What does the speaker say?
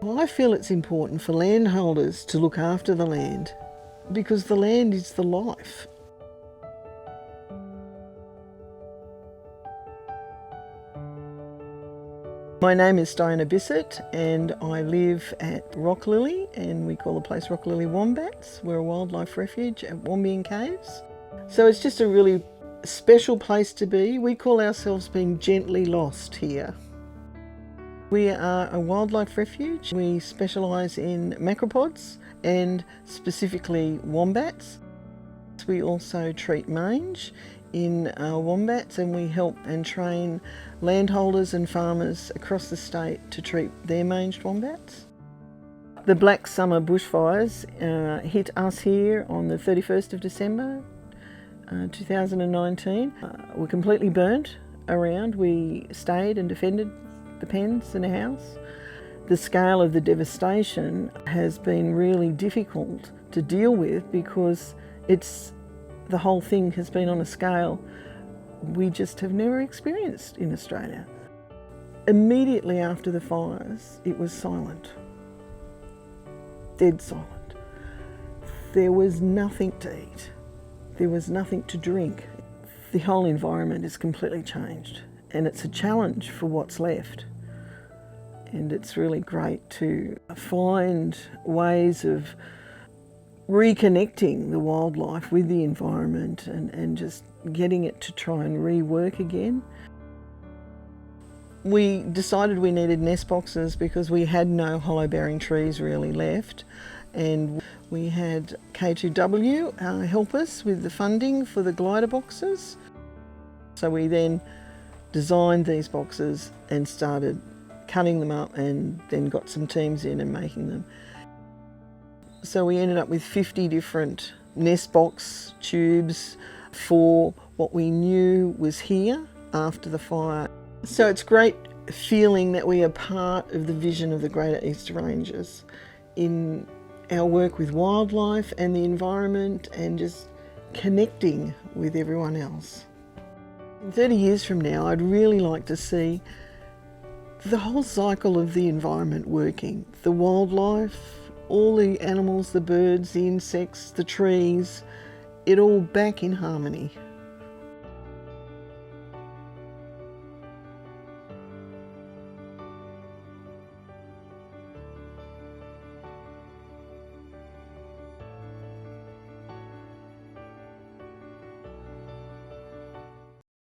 I feel it's important for landholders to look after the land because the land is the life. My name is Dianna Bisset and I live at Rocklily, and we call the place Rocklily Wombats. We're a wildlife refuge at Wombian Caves. So it's just a really special place to be. We call ourselves being gently lost here. We are a wildlife refuge. We specialise in macropods and specifically wombats. We also treat mange in our wombats, and we help and train landholders and farmers across the state to treat their manged wombats. The Black Summer Bushfires hit us here on the 31st of December 2019. We're completely burnt around. We stayed and defended the pens and the house. The scale of the devastation has been really difficult to deal with because the whole thing has been on a scale we just have never experienced in Australia. Immediately after the fires, it was silent, dead silent. There was nothing to eat. There was nothing to drink. The whole environment is completely changed, and it's a challenge for what's left. And it's really great to find ways of reconnecting the wildlife with the environment and just getting it to try and rework again. We decided we needed nest boxes because we had no hollow-bearing trees really left, and we had K2W help us with the funding for the glider boxes. So we then designed these boxes and started cutting them up, and then got some teams in and making them. So we ended up with 50 different nest box tubes for what we knew was here after the fire. So it's great feeling that we are part of the vision of the Greater Eastern Ranges in our work with wildlife and the environment, and just connecting with everyone else. In 30 years from now, I'd really like to see the whole cycle of the environment working. The wildlife, all the animals, the birds, the insects, the trees, it all back in harmony.